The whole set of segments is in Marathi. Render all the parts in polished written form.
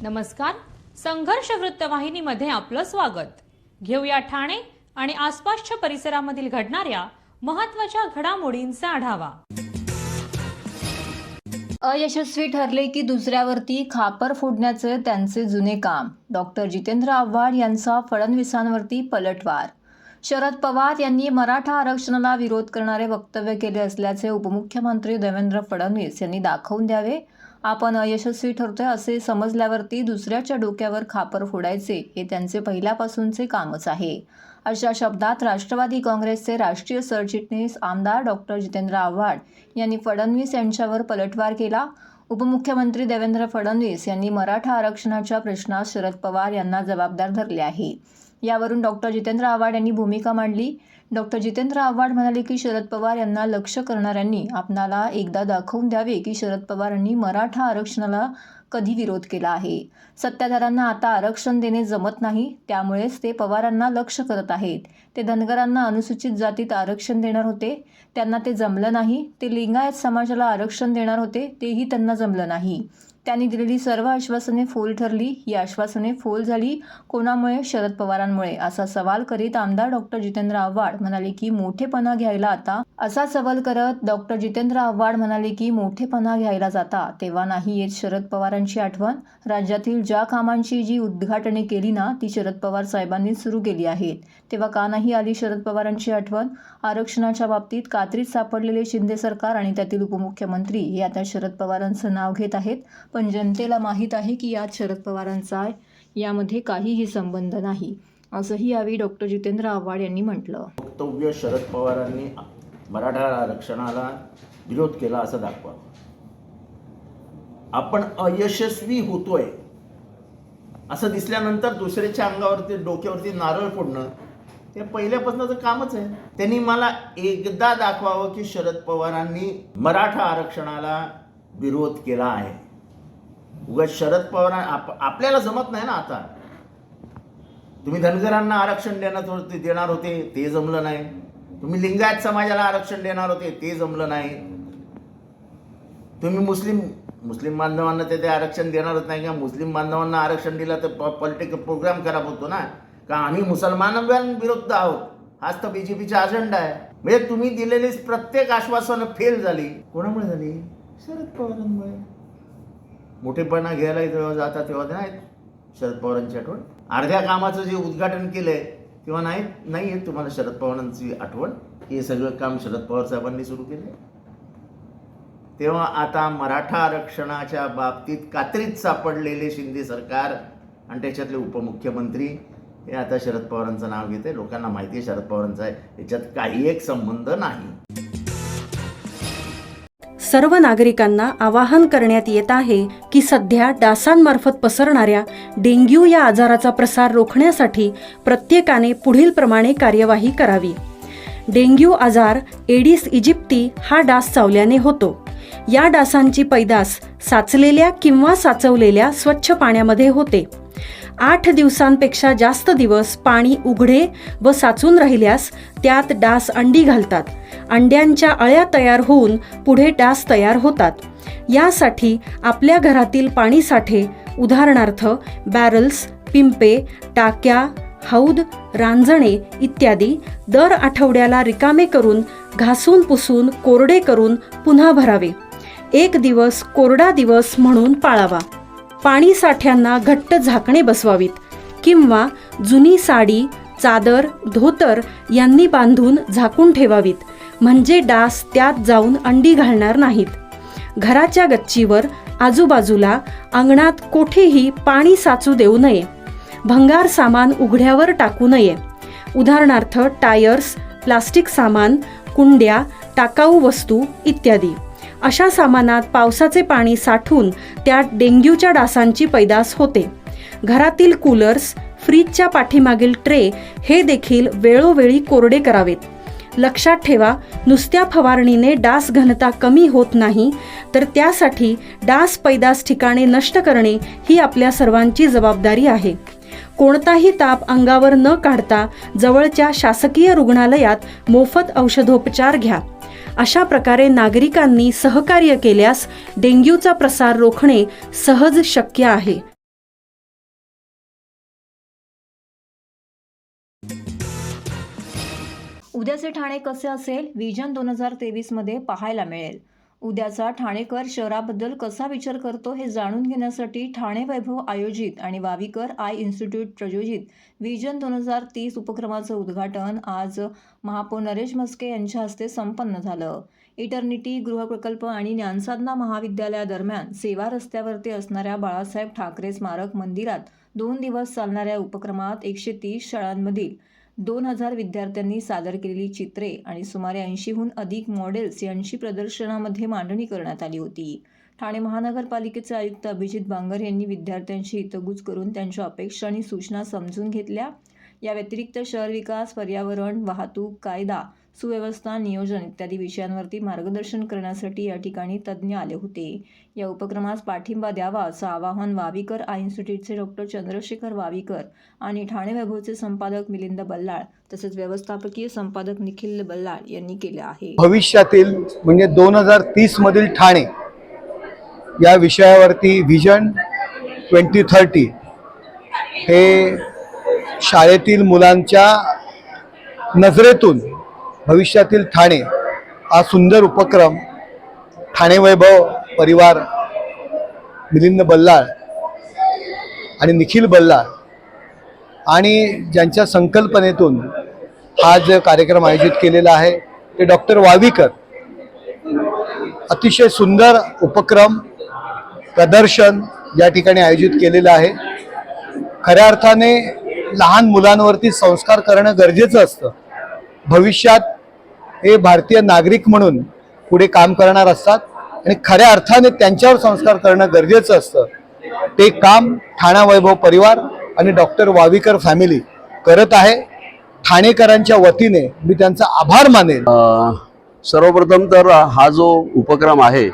नमस्कार. संघर्ष वृत्तवाहिनीमध्ये आपलं स्वागत. घेऊया ठाणे आणि आसपासच्या परिसरामधील घडणाऱ्या महत्त्वाच्या घडामोडींचा आढावा. अयशस्वी ठरले की दुसऱ्यावरती खापर फोडण्याचे त्यांचे जुने काम. डॉक्टर जितेंद्र आव्हाड यांचा फडणवीसांवरती पलटवार. शरद पवार यांनी मराठा आरक्षणाला विरोध करणारे वक्तव्य केले असल्याचे उपमुख्यमंत्री देवेंद्र फडणवीस यांनी दाखवून द्यावे. आपण अयशस्वी ठरतोय असे समजल्यावरती दुसऱ्याच्या डोक्यावर खापर फोडायचे हे त्यांचे पहिल्यापासूनचे कामच आहे. अशा शब्दात राष्ट्रवादी काँग्रेसचे राष्ट्रीय सरचिटणीस आमदार डॉक्टर जितेंद्र आव्हाड यांनी फडणवीस यांच्यावर पलटवार केला. उपमुख्यमंत्री देवेंद्र फडणवीस यांनी मराठा आरक्षणाच्या प्रश्नात शरद पवार यांना जबाबदार धरले आहे. यावरून डॉक्टर जितेंद्र आव्हाड यांनी भूमिका मांडली. डॉक्टर जितेंद्र आव्हाड म्हणाले की शरद पवार यांना लक्ष्य करणाऱ्यांनी आपणाला एकदा दाखवून द्यावे की शरद पवारांनी मराठा आरक्षणाला कधी विरोध केला आहे. सत्ताधाऱ्यांना आता आरक्षण देणे जमत नाही, त्यामुळेच ते पवारांना लक्ष्य करत आहेत. ते धनगरांना अनुसूचित जातीत आरक्षण देणार होते, त्यांना ते जमलं नाही. ते लिंगायत समाजाला आरक्षण देणार होते, तेही त्यांना जमलं नाही. त्यांनी दिलेली सर्व आश्वासने फोल ठरली. ही आश्वासने फोल झाली कोणामुळे? शरद पवारांमुळे, असा सवाल करीत आमदार डॉक्टर जितेंद्र आव्हाड म्हणाले की मोठेपणा घ्यायला आता असा सवाल करत डॉक्टर जितेंद्र आव्हाड म्हणाले की मोठेपणा घ्यायला जाता तेव्हा नाही येत शरद पवारांची आठवण. राज्यातील ज्या कामांची जी उद्घाटने केली ना ती शरद पवार साहेबांनी सुरू केली आहेत, तेव्हा का नाही आली शरद पवारांची आठवण? आरक्षणाच्या बाबतीत कात्रीत सापडलेले शिंदे सरकार आणि त्यातील उपमुख्यमंत्री हे आता शरद पवारांचं नाव घेत आहेत, पण जनतेला माहीत आहे की यात शरद पवारांचा यामध्ये काहीही संबंध नाही, असंही यावेळी डॉक्टर जितेंद्र आव्हाड यांनी म्हटलं. वक्तव्य शरद पवारांनी मराठा आरक्षणाला विरोध केला असं दाखवा. आपण अयशस्वी होतोय असं दिसल्यानंतर दुसऱ्याच्या अंगावरती डोक्यावरती नारळ फोडणं हे पहिल्यापासूनचं कामच आहे. त्यांनी मला एकदा दाखवावं की शरद पवारांनी मराठा आरक्षणाला विरोध केला आहे. उगाच शरद पवार आपल्याला जमत नाही ना. आता तुम्ही धनगरांना आरक्षण देणार होते, ते जमलं नाही. तुम्ही लिंगायत समाजाला आरक्षण देणार होते, ते जमलं नाही. तुम्ही मुस्लिम बांधवांना ते आरक्षण देणारच नाही का? मुस्लिम बांधवांना आरक्षण दिलं तर पॉलिटिकल प्रोग्राम खराब होतो ना, का आम्ही मुसलमानांविरुद्ध आहोत, हाच तर बीजेपीचा अजेंडा आहे. म्हणजे तुम्ही दिलेली प्रत्येक आश्वासनं फेल झाली. कोणामुळे झाली? शरद पवारांमुळे. मोठेपणा घ्यायला जेव्हा जाता तेव्हा नाहीत शरद पवारांची आठवण. अर्ध्या कामाचं जे उद्घाटन केलंय तेव्हा नाही आहे तुम्हाला शरद पवारांची आठवण. हे सगळं काम शरद पवार साहेबांनी सुरू केलं. तेव्हा आता मराठा आरक्षणाच्या बाबतीत कात्रीत सापडलेले शिंदे सरकार आणि त्याच्यातले उपमुख्यमंत्री हे आता शरद पवारांचं नाव घेते. लोकांना माहिती आहे शरद पवारांचा आहे, याच्यात काही एक संबंध नाही. सर्व नागरिकांना आवाहन करण्यात येत आहे की सध्या डासांमार्फत पसरणाऱ्या डेंग्यू या आजाराचा प्रसार रोखण्यासाठी प्रत्येकाने पुढील प्रमाणे कार्यवाही करावी. डेंग्यू आजार एडिस इजिप्ती हा डास चावल्याने होतो. या डासांची पैदास साचलेल्या किंवा साचवलेल्या स्वच्छ पाण्यामध्ये होते. 8 दिवसांपेक्षा जास्त दिवस पाणी उघडे व साचून राहिल्यास त्यात डास अंडी घालतात. अंड्यांच्या अळ्या तयार होऊन पुढे डास तयार होतात. यासाठी आपल्या घरातील पाणी साठे, उदाहरणार्थ बॅरल्स, पिंपे, टाक्या, हौद, रांजणे इत्यादी दर आठवड्याला रिकामे करून घासून पुसून कोरडे करून पुन्हा भरावे. 1 दिवस कोरडा दिवस म्हणून पाळावा. पाणी साठ्यांना घट्ट झाकणे बसवावीत किंवा जुनी साडी, चादर, धोतर यांनी बांधून झाकून ठेवावीत, म्हणजे डास त्यात जाऊन अंडी घालणार नाहीत. घराच्या गच्चीवर, आजूबाजूला, अंगणात कोठेही पाणी साचू देऊ नये. भंगार सामान उघड्यावर टाकू नये, उदाहरणार्थ टायर्स, प्लास्टिक सामान, कुंड्या, टाकाऊ वस्तू इत्यादी. अशा सामानात पावसाचे पाणी साठून त्यात डेंग्यूच्या डासांची पैदास होते. घरातील कूलर्स, फ्रीजच्या पाठीमागील ट्रे हे देखील वेळोवेळी कोरडे करावेत. लक्षात ठेवा, नुसत्या फवारणीने डास घनता कमी होत नाही, तर त्यासाठी डास पैदास ठिकाणे नष्ट करणे ही आपल्या सर्वांची जबाबदारी आहे. कोणताही ताप अंगावर न काढता जवळच्या शासकीय रुग्णालयात मोफत औषधोपचार घ्या. अशा प्रकारे नागरिकांनी सहकार्य केल्यास डेंग्यूचा प्रसार रोखणे सहज शक्य आहे. उद्याचे ठाणे कसे असेल व्हिजन 2023 मध्ये पाहायला मिळेल. उद्याचा ठाणेकर शहराबद्दल कसा विचार करतो हे जाणून घेण्यासाठी ठाणे वैभव आयोजित आणि वावीकर आय इन्स्टिट्यूट प्रायोजित व्हिजन 2030 उपक्रमाचं उद्घाटन आज महापौर नरेश म्हस्के यांच्या हस्ते संपन्न झालं. इटर्निटी गृहप्रकल्प आणि ज्ञानसाधना महाविद्यालयादरम्यान सेवा रस्त्यावरती असणाऱ्या बाळासाहेब ठाकरे स्मारक मंदिरात 2 दिवस चालणाऱ्या उपक्रमात 130 शाळांमधील 2000 विद्यार्थ्यांनी सादर केलेली चित्रे आणि सुमारे 80हून अधिक मॉडेल्स यांची प्रदर्शनामध्ये मांडणी करण्यात आली होती. ठाणे महानगरपालिकेचे आयुक्त अभिजित बांगर यांनी विद्यार्थ्यांशी हितगुज करून त्यांच्या अपेक्षा आणि सूचना समजून घेतल्या. या व्यतिरिक्त शहर विकास, पर्यावरण, वाहतूक, कायदा, सुव्यवस्था, नियोजन इत्यादी विषयांवरती मार्गदर्शन करण्यासाठी या ठिकाणी तज्ज्ञ आले होते. या उपक्रमास पाठिंबा द्यावा असं आवाहन वावीकर आय इन्स्टिट्यूटचे डॉक्टर चंद्रशेखर वावीकर आणि ठाणे वैभवचे संपादक मिलिंद बल्लाळ तसेच व्यवस्थापकीय संपादक निखिल बल्लाळ यांनी केले आहे. भविष्यातील म्हणजे 2030 मधील ठाणे या विषयावरती व्हिजन 2030 हे शाळेतील मुलांच्या नजरेतून भविष्यातील ठाणे हा सुंदर उपक्रम ठाणे वैभव परिवार, मिलिंद बल्लाळ आणि निखिल बल्लाळ आणि ज्यांच्या संकल्पनेतून हा जो कार्यक्रम आयोजित केलेला आहे ते डॉक्टर वावीकर. अतिशय सुंदर उपक्रम प्रदर्शन या ठिकाणी आयोजित केलेलं आहे. खऱ्या अर्थाने लहान मुलांवरती संस्कार करणं गरजेचं असतं. भविष्यात हे भारतीय नागरिक म्हणून पुढे काम करणार असतात आणि खऱ्या अर्थाने त्यांच्यावर संस्कार करणं गरजेचं असतं. ते काम ठाणा वैभव परिवार आणि डॉक्टर वावीकर फॅमिली करत आहे. ठाणेकरांच्या वतीने मी त्यांचा आभार मानेन. सर्वप्रथम तर हा जो उपक्रम आहे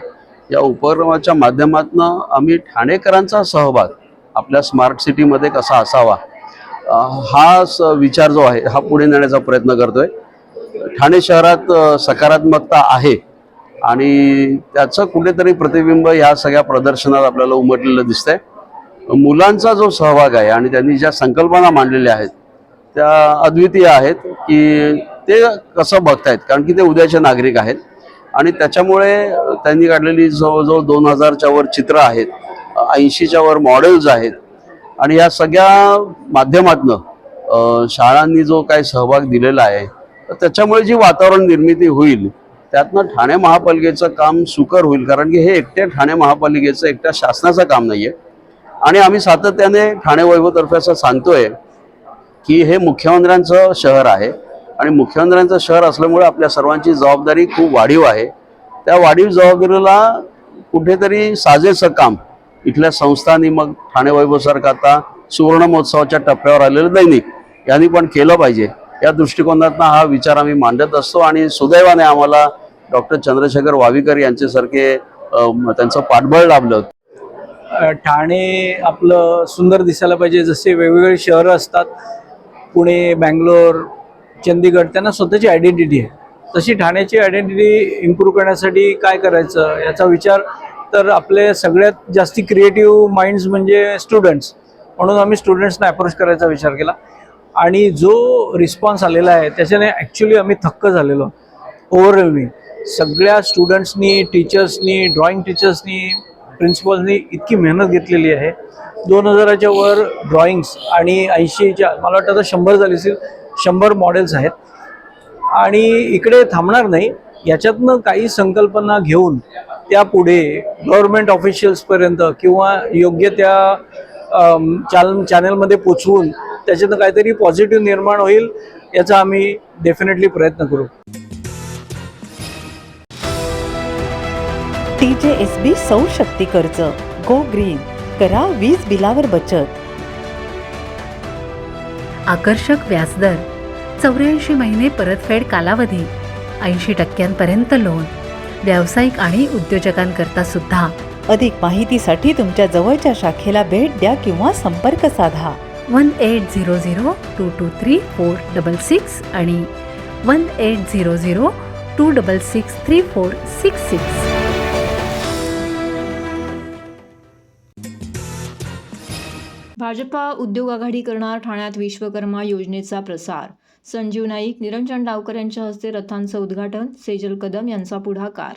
या उपक्रमाच्या माध्यमातून आम्ही ठाणेकरांचा सहभाग आपल्या स्मार्ट सिटीमध्ये कसा असावा हा विचार जो आहे हा पुढे नेण्याचा प्रयत्न करतोय. ठाणे शहरात सकारात्मकता आहे आणि त्याचं कुठेतरी प्रतिबिंब ह्या सगळ्या प्रदर्शनात आपल्याला उमटलेलं दिसतंय. मुलांचा जो सहभाग आहे आणि त्यांनी ज्या संकल्पना मांडलेल्या आहेत त्या अद्वितीय आहेत की ते कसं बघतायत, कारण की ते उद्याचे नागरिक आहेत आणि त्याच्यामुळे त्यांनी काढलेली जवळजवळ 2000च्या वर चित्र आहेत, 80च्या वर मॉडेल्स आहेत आणि या सगळ्या माध्यमातनं शाळांनी जो काही सहभाग दिलेला आहे तर त्याच्यामुळे जी वातावरण निर्मिती होईल त्यातनं ठाणे महापालिकेचं काम सुकर होईल. कारण की हे एकट्या ठाणे महापालिकेचं, एकट्या शासनाचं काम नाही आहे आणि आम्ही सातत्याने ठाणे वैभवतर्फे असं सांगतोय की हे मुख्यमंत्र्यांचं शहर आहे आणि मुख्यमंत्र्यांचं शहर असल्यामुळे आपल्या सर्वांची जबाबदारी खूप वाढीव आहे. त्या वाढीव जबाबदारीला कुठेतरी साजेसं काम इथल्या संस्थांनी, मग ठाणे वैभवसारखं आता सुवर्ण महोत्सवाच्या टप्प्यावर आलेलं दैनिक यांनी पण केलं पाहिजे. या दृष्टिकोनातून हा विचार आम्ही मांडत असतो आणि सुदैवाने आम्हाला डॉक्टर चंद्रशेखर वावीकर यांच्यासारखे त्यांचं पाठबळ लाभलं. ठाणे आपलं सुंदर दिसायला पाहिजे. जसे वेगवेगळे शहरं असतात, पुणे, बँगलोर, चंदीगड, त्यांना स्वतःची आयडेंटिटी आहे. तशी ठाण्याची आयडेंटिटी इम्प्रूव्ह करण्यासाठी काय करायचं याचा विचार तर आपले सगळ्यात जास्ती क्रिएटिव्ह माइंड्स म्हणजे स्टुडंट्स, म्हणून आम्ही स्टुडंट्सना अप्रोच करायचा विचार केला आणि जो रिस्पॉन्स आलेला आहे त्याच्याने ॲक्च्युली आम्ही थक्क झालेलो. ओव्हरवेल्मिंग सगळ्या स्टुडंट्सनी, टीचर्सनी, ड्रॉइंग टीचर्सनी, प्रिन्सिपल्सनी इतकी मेहनत घेतलेली आहे. 2000च्या वर ड्रॉइंग्स आणि 80च्या, मला वाटतं आता 100 झाली असेल, 100 मॉडेल्स आहेत आणि इकडे थांबणार नाही. याच्यातनं काही संकल्पना घेऊन त्या पुढे गव्हर्नमेंट ऑफिशियल्सपर्यंत किंवा योग्य त्या चॅनलमध्ये पोचवून त्याच्यातनं काहीतरी पॉझिटिव्ह निर्माण होईल याचा आम्ही डेफिनेटली प्रयत्न करू. TJSB सौर शक्ती कर्ज, गो ग्रीन, करा वीज बिलावर बचत. आकर्षक व्याजदर, 84 महिने परतफेड कालावधी, 80% लोन, व्यावसायिक आणि उद्योजकांकरता सुद्धा. अधिक माहितीसाठी तुमच्या जवळच्या शाखेला भेट द्या किंवा संपर्क साधा. 1800-223-466 आणि 1800-266-3466. भाजपा उद्योग आघाडी करणार ठाण्यात विश्वकर्मा योजनेचा प्रसार. संजीव नाईक, निरंजन डावकर यांच्या हस्ते रथांचं उद्घाटन, सेजल कदम यांचा पुढाकार.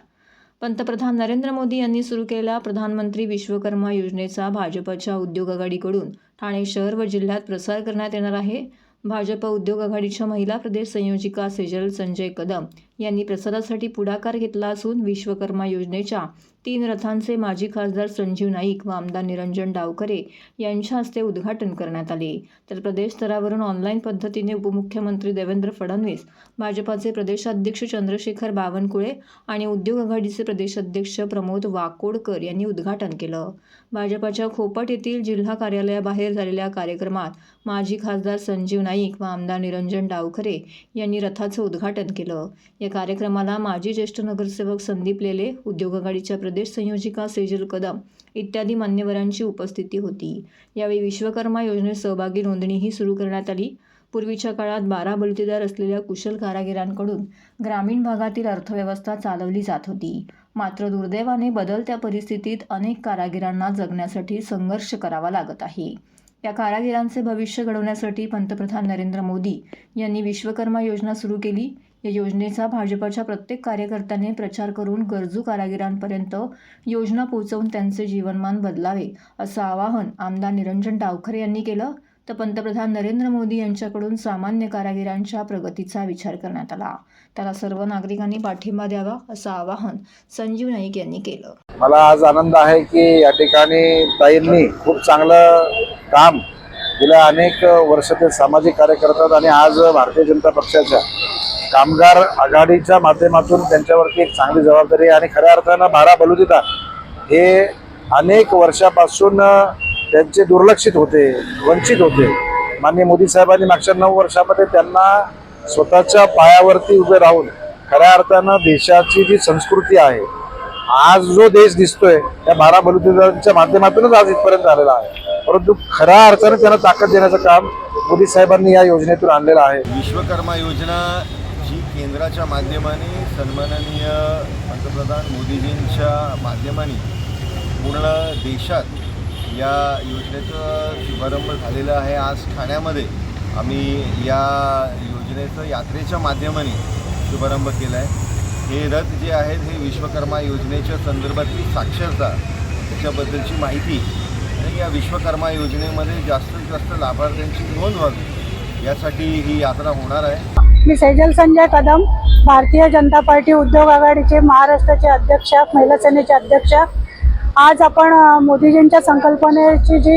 पंतप्रधान नरेंद्र मोदी यांनी सुरू केलेल्या प्रधानमंत्री विश्वकर्मा योजनेचा भाजपच्या उद्योग आघाडीकडून ठाणे शहर व जिल्ह्यात प्रसार करण्यात येणार आहे. भाजप उद्योग आघाडीच्या महिला प्रदेश संयोजिका सेजल संजय कदम यांनी प्रसारासाठी पुढाकार घेतला असून विश्वकर्मा योजनेच्या 3 रथांचे माजी खासदार संजीव नाईक व आमदार निरंजन डावखरे यांच्या हस्ते उद्घाटन करण्यात आले. तर प्रदेश स्तरावरून ऑनलाईन पद्धतीने उपमुख्यमंत्री देवेंद्र फडणवीस, भाजपाचे प्रदेशाध्यक्ष चंद्रशेखर बावनकुळे आणि उद्योग आघाडीचे प्रदेशाध्यक्ष प्रमोद वाकोडकर यांनी उद्घाटन केलं. भाजपाच्या खोपट येथील जिल्हा कार्यालयाबाहेर झालेल्या कार्यक्रमात माजी खासदार संजीव नाईक व आमदार निरंजन डावखरे यांनी रथाचं उद्घाटन केलं. या कार्यक्रमाला माजी ज्येष्ठ नगरसेवक संदीप लेले, उद्योग आघाडीच्या प्रदेश संयोजिका सेजल कदम इत्यादी मान्यवरांची उपस्थिती होती. यावेळी विश्वकर्मा योजनेत सहभागी नोंदणीही सुरू करण्यात आली. पूर्वीच्या काळात 12 बलुतेदार असलेल्या कुशल कारागिरांकडून ग्रामीण भागातील अर्थव्यवस्था चालवली जात होती. मात्र दुर्दैवाने बदलत्या परिस्थितीत अनेक कारागिरांना जगण्यासाठी संघर्ष करावा लागत आहे. या कारागिरांचे भविष्य घडवण्यासाठी पंतप्रधान नरेंद्र मोदी यांनी विश्वकर्मा योजना सुरू केली. या योजनेचा भाजपच्या प्रत्येक कार्यकर्त्याने प्रचार करून गरजू कारागिरांपर्यंत योजना पोहोचवून त्यांचे जीवनमान बदलावे असं आवाहन आमदार निरंजन डावखरे यांनी केलं. तर पंतप्रधान नरेंद्र मोदी यांच्याकडून सामान्य कारागिरांच्या प्रगतीचा विचार करण्यात आला. त्याला सर्व नागरिकांनी पाठिंबा द्यावा असं आवाहन संजीव नाईक यांनी केलं. मला आज आनंद आहे की या ठिकाणी ताईंनी खूप चांगलं काम गेल्या अनेक वर्ष ते सामाजिक कार्य करतात आणि आज भारतीय जनता पक्षाच्या कामगार आघाडीच्या माध्यमातून त्यांच्यावरती एक चांगली जबाबदारी आणि खऱ्या अर्थानं 12 बलुतेदार हे अनेक वर्षापासून त्यांचे दुर्लक्षित होते, वंचित होते. माननीय मोदी साहेबांनी मागच्या 9 वर्षामध्ये त्यांना स्वतःच्या पायावरती उभे राहून खऱ्या अर्थानं देशाची जी संस्कृती आहे, आज जो देश दिसतोय त्या 12 बलुतेदारांच्या माध्यमातूनच आज इथपर्यंत आलेला आहे. परंतु खऱ्या अर्थानं त्यांना ताकद देण्याचं काम मोदी साहेबांनी या योजनेतून आणलेलं आहे. विश्वकर्मा योजना जी केंद्राच्या माध्यमाने सन्माननीय पंतप्रधान मोदीजींच्या माध्यमाने पूर्ण देशात या योजनेचं शुभारंभ झालेलं आहे. आज ठाण्यामध्ये आम्ही या योजनेचं यात्रेच्या माध्यमाने शुभारंभ केला आहे. हे रथ जे आहेत हे विश्वकर्मा योजनेच्या संदर्भातली साक्षरता, त्याच्याबद्दलची माहिती आणि या विश्वकर्मा योजनेमध्ये जास्तीत जास्त लाभार्थ्यांची नोंद व्हावी यासाठी ही यात्रा होणार आहे. मी सेजल संजय कदम, भारतीय जनता पार्टी उद्योग आघाडीचे महाराष्ट्राचे अध्यक्ष, महिला सेनेचे अध्यक्ष. आज आपण मोदीजींच्या संकल्पनेची जी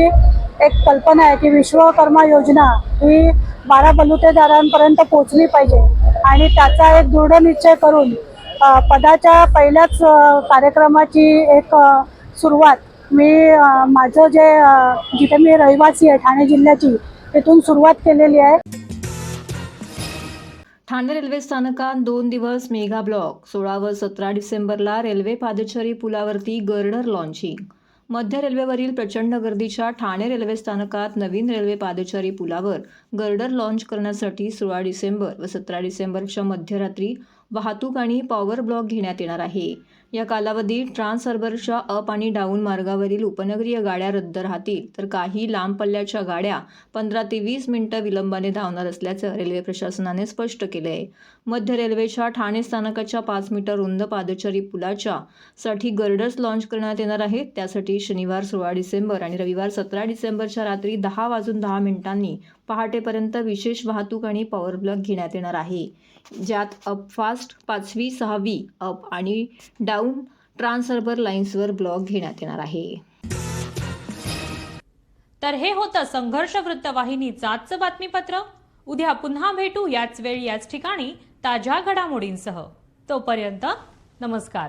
एक कल्पना आहे की विश्वकर्मा योजना ही 12 बलुतेदारांपर्यंत पोहोचली पाहिजे आणि त्याचा एक दृढ निश्चय करून पदाच्या पहिल्याच कार्यक्रमाची एक सुरुवात मी माझं जिथे मी रहिवासी आहे ठाणे जिल्ह्याची, तिथून सुरुवात केलेली आहे. ठाणे रेल्वे स्थानकात 2 दिवस मेगा ब्लॉक. 16 व 17 डिसेंबरला रेल्वे पादचारी पुलावरती गर्डर लॉन्चिंग. मध्य रेल्वेवरील प्रचंड गर्दीच्या ठाणे रेल्वे स्थानकात नवीन रेल्वे पादचारी पुलावर गर्डर लॉन्च करण्यासाठी 16 डिसेंबर व 17 डिसेंबरच्या मध्यरात्री वाहतूक आणि पॉवर ब्लॉक घेण्यात येणार आहे. या कालावधीत ट्रान्स हार्बरच्या अप आणि डाऊन मार्गावरील उपनगरीय गाड्या रद्द राहतील, तर काही लांब पल्ल्याच्या गाड्या 15 ते 20 मिनिटं विलंबाने धावणार असल्याचं रेल्वे प्रशासनाने स्पष्ट केलं आहे. मध्य रेल्वेच्या ठाणे स्थानकाच्या 5 मीटर रुंद पादचारी पुलाच्या साठी गर्डर्स लॉन्च करण्यात येणार आहेत. त्यासाठी शनिवार 16 डिसेंबर आणि रविवार 17 डिसेंबरच्या रात्री 10:10 पहाटेपर्यंत विशेष वाहतूक आणि पॉवर ब्लॉक घेण्यात येणार आहे, ज्यात अप फास्ट 5वी 6वी अप आणि डाऊन ट्रान्स हार्बर लाईन्सवर ब्लॉक घेण्यात येणार आहे. तर हे होतं संघर्ष वृत्तवाहिनीचं आजचं बातमीपत्र. उद्या पुन्हा भेटू याच वेळी याच ठिकाणी ताज्या घडामोडींसह. तोपर्यंत नमस्कार.